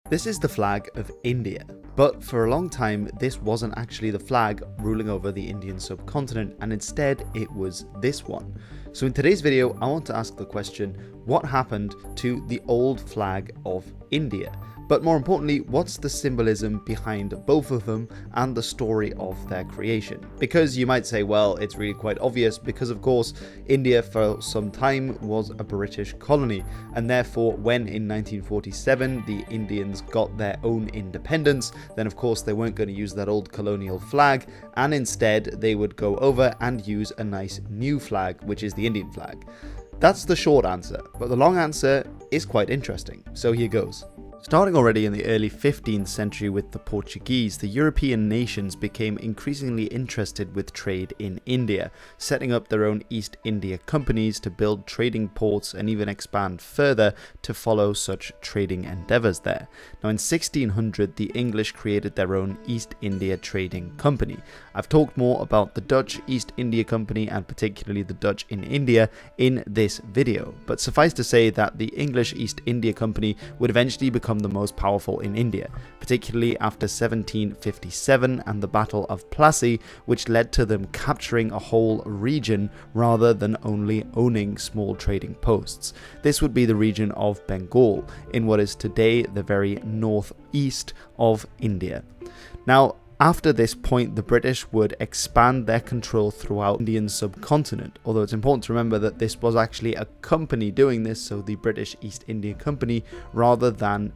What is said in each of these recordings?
This is the flag of India, but for a long time this wasn't actually the flag ruling over the Indian subcontinent, and instead it was this one. So in today's video I want to ask the question, what happened to the old flag of India? But more importantly, what's the symbolism behind both of them and the story of their creation? Because you might say, well, it's really quite obvious, because of course India for some time was a British colony, and therefore when in 1947 the Indians got their own independence, then of course they weren't going to use that old colonial flag, and instead they would go over and use a nice new flag, which is the Indian flag. That's the short answer, but the long answer is quite interesting, so here goes. Starting already in the early 15th century with the Portuguese, the European nations became increasingly interested with trade in India, setting up their own East India companies to build trading ports and even expand further to follow such trading endeavours there. Now in 1600 the English created their own East India Trading Company. I've talked more about the Dutch East India Company and particularly the Dutch in India in this video, but suffice to say that the English East India Company would eventually become the most powerful in India, particularly after 1757 and the Battle of Plassey, which led to them capturing a whole region rather than only owning small trading posts. This would be the region of Bengal, in what is today the very northeast of India. Now, after this point, the British would expand their control throughout the Indian subcontinent, although it's important to remember that this was actually a company doing this, so the British East India Company, rather than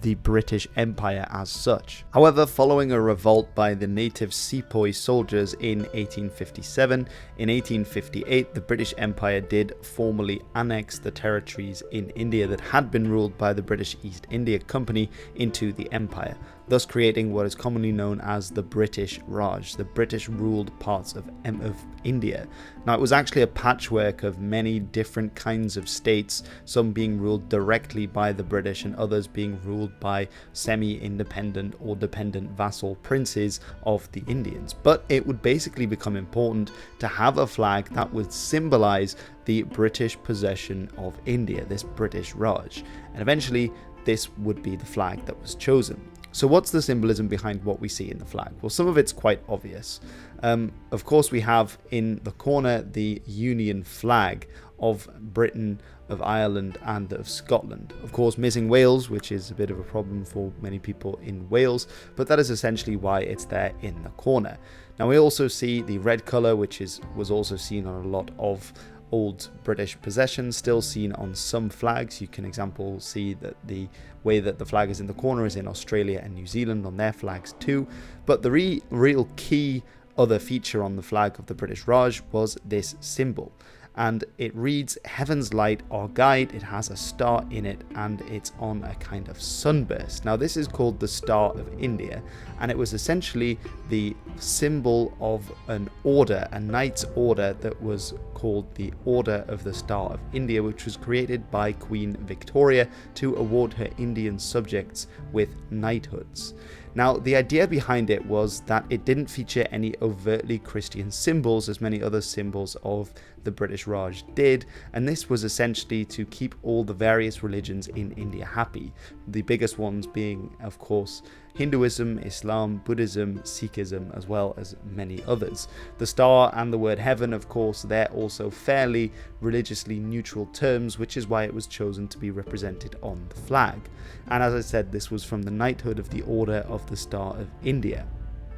the British Empire as such. However, following a revolt by the native sepoy soldiers in 1857, in 1858 the British Empire did formally annex the territories in India that had been ruled by the British East India Company into the empire, thus creating what is commonly known as the British Raj, the British ruled parts of India. Now it was actually a patchwork of many different kinds of states, some being ruled directly by the British and others being ruled by semi-independent or dependent vassal princes of the Indians. But it would basically become important to have a flag that would symbolize the British possession of India, this British Raj, and eventually this would be the flag that was chosen. So what's the symbolism behind what we see in the flag? Well, some of it's quite obvious. Of course, we have in the corner the Union flag of Britain, of Ireland and of Scotland. Of course, missing Wales, which is a bit of a problem for many people in Wales, but that is essentially why it's there in the corner. Now we also see the red colour, which was also seen on a lot of old British possessions, still seen on some flags. You can example see that the way that the flag is in the corner is in Australia and New Zealand on their flags too. But the real key other feature on the flag of the British Raj was this symbol, and it reads "Heaven's light, our guide." It has a star in it and it's on a kind of sunburst. Now this is called the Star of India, and it was essentially the symbol of an order, a knight's order that was called the Order of the Star of India, which was created by Queen Victoria to award her Indian subjects with knighthoods. Now, the idea behind it was that it didn't feature any overtly Christian symbols as many other symbols of the British Raj did, and this was essentially to keep all the various religions in India happy. The biggest ones being, of course, Hinduism, Islam, Buddhism, Sikhism, as well as many others. The star and the word heaven, of course, they're also fairly religiously neutral terms, which is why it was chosen to be represented on the flag. And as I said, this was from the knighthood of the Order of the Star of India.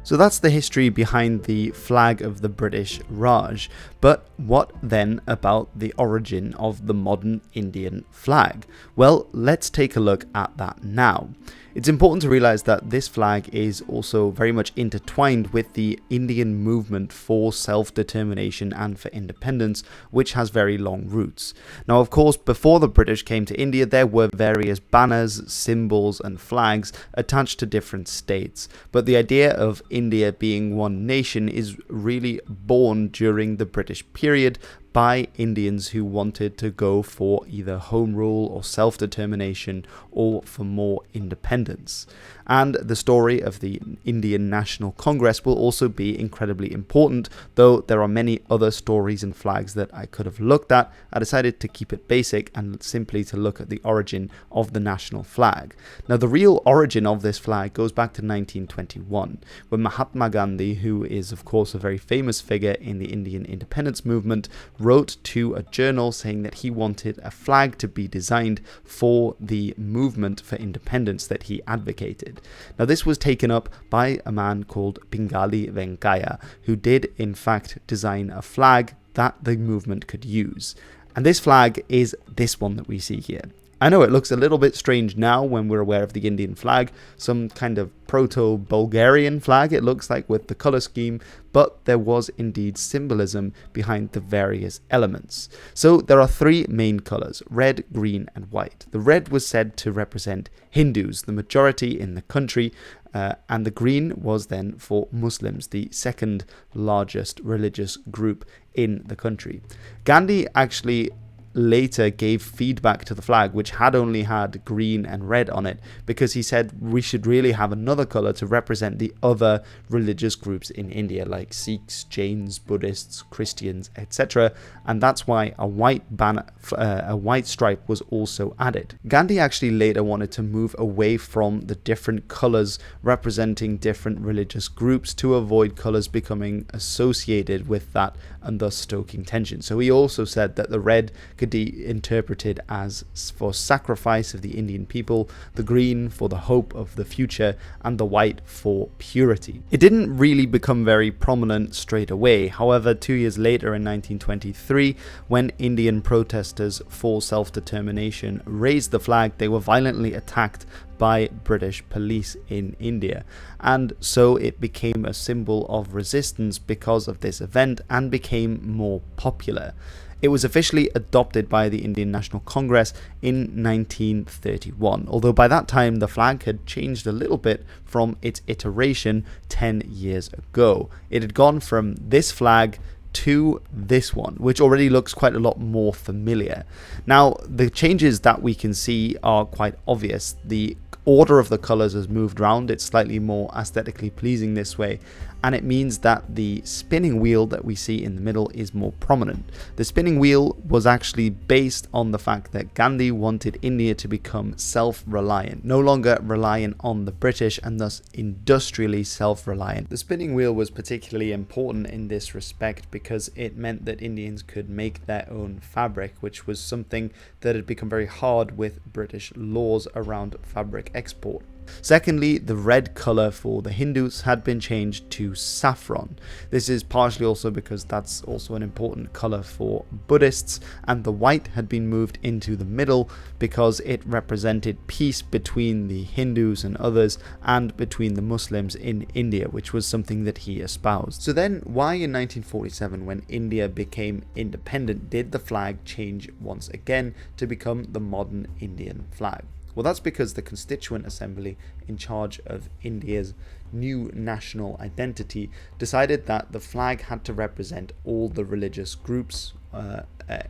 So that's the history behind the flag of the British Raj. But what then about the origin of the modern Indian flag? Well, let's take a look at that now. It's important to realize that this flag is also very much intertwined with the Indian movement for self-determination and for independence, which has very long roots. Now, of course, before the British came to India, there were various banners, symbols, and flags attached to different states. But the idea of India being one nation is really born during the British period, by Indians who wanted to go for either home rule or self-determination or for more independence. And the story of the Indian National Congress will also be incredibly important, though there are many other stories and flags that I could have looked at. I decided to keep it basic and simply to look at the origin of the national flag. Now, the real origin of this flag goes back to 1921, when Mahatma Gandhi, who is of course a very famous figure in the Indian independence movement, wrote to a journal saying that he wanted a flag to be designed for the movement for independence that he advocated. Now, this was taken up by a man called Pingali Venkaya, who did in fact design a flag that the movement could use. And this flag is this one that we see here. I know it looks a little bit strange now when we're aware of the Indian flag, some kind of proto-Bulgarian flag it looks like with the colour scheme, but there was indeed symbolism behind the various elements. So there are three main colours, red, green and white. The red was said to represent Hindus, the majority in the country, and the green was then for Muslims, the second largest religious group in the country. Gandhi actually later gave feedback to the flag, which had only had green and red on it, because he said we should really have another color to represent the other religious groups in India, like Sikhs, Jains, Buddhists, Christians, etc. And that's why a white banner, a white stripe was also added. Gandhi actually later wanted to move away from the different colors representing different religious groups to avoid colors becoming associated with that and thus stoking tension. So he also said that the red could be interpreted as for sacrifice of the Indian people, the green for the hope of the future, and the white for purity. It didn't really become very prominent straight away. However, 2 years later in 1923, when Indian protesters for self-determination raised the flag, they were violently attacked by British police in India, and so it became a symbol of resistance because of this event and became more popular. It was officially adopted by the Indian National Congress in 1931, although by that time the flag had changed a little bit from its iteration 10 years ago. It had gone from this flag to this one, which already looks quite a lot more familiar. Now, the changes that we can see are quite obvious. The order of the colors has moved around. It's slightly more aesthetically pleasing this way, and it means that the spinning wheel that we see in the middle is more prominent. The spinning wheel was actually based on the fact that Gandhi wanted India to become self-reliant, no longer reliant on the British, and thus industrially self-reliant. The spinning wheel was particularly important in this respect because it meant that Indians could make their own fabric, which was something that had become very hard with British laws around fabric export. Secondly, the red colour for the Hindus had been changed to saffron. This is partially also because that's also an important colour for Buddhists, and the white had been moved into the middle because it represented peace between the Hindus and others and between the Muslims in India, which was something that he espoused. So then, why in 1947, when India became independent, did the flag change once again to become the modern Indian flag? Well, that's because the Constituent Assembly, in charge of India's new national identity, decided that the flag had to represent all the religious groups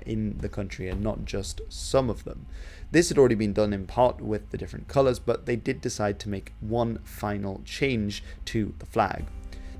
in the country and not just some of them. This had already been done in part with the different colours, but they did decide to make one final change to the flag.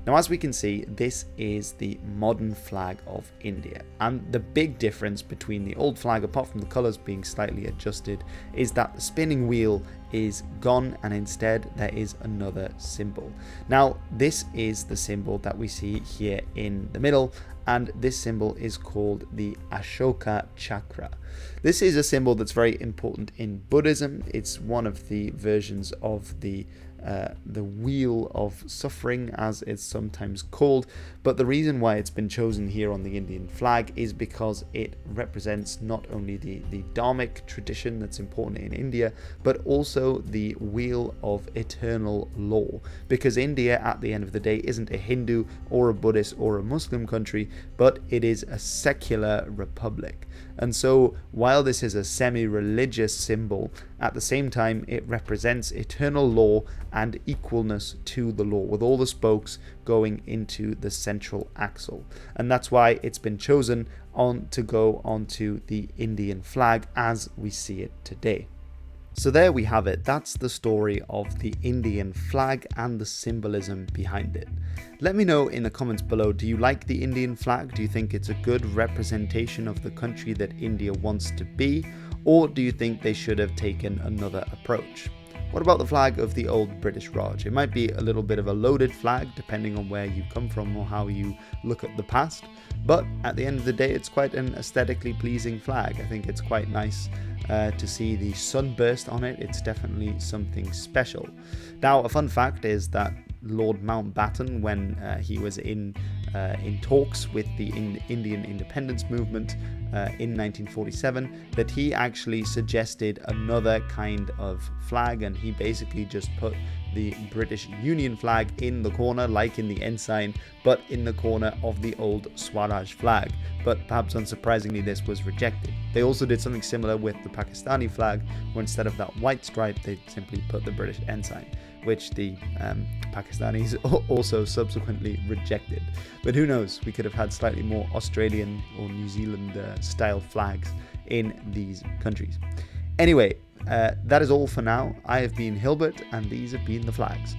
Now, as we can see, this is the modern flag of India, and the big difference between the old flag, apart from the colours being slightly adjusted, is that the spinning wheel is gone and instead there is another symbol. Now, this is the symbol that we see here in the middle, and this symbol is called the Ashoka Chakra. This is a symbol that's very important in Buddhism. It's one of the versions of the wheel of suffering, as it's sometimes called, but the reason why it's been chosen here on the Indian flag is because it represents not only the dharmic tradition that's important in India, but also the wheel of eternal law, because India at the end of the day isn't a Hindu or a Buddhist or a Muslim country, but it is a secular republic. And so while this is a semi-religious symbol, at the same time it represents eternal law and equalness to the law, with all the spokes going into the central axle. And that's why it's been chosen to go onto the Indian flag as we see it today. So there we have it. That's the story of the Indian flag and the symbolism behind it. Let me know in the comments below, do you like the Indian flag? Do you think it's a good representation of the country that India wants to be? Or do you think they should have taken another approach? What about the flag of the old British Raj? It might be a little bit of a loaded flag depending on where you come from or how you look at the past, but at the end of the day it's quite an aesthetically pleasing flag. I think it's quite nice to see the sunburst on it. It's definitely something special. Now, a fun fact is that Lord Mountbatten, when he was in talks with the Indian independence movement in 1947, that he actually suggested another kind of flag, and he basically just put the British Union flag in the corner, like in the ensign, but in the corner of the old Swaraj flag. But perhaps unsurprisingly, this was rejected. They also did something similar with the Pakistani flag, where instead of that white stripe, they simply put the British ensign, which the Pakistanis also subsequently rejected. But who knows, we could have had slightly more Australian or New Zealand style flags in these countries. Anyway, that is all for now. I have been Hilbert, and these have been the flags.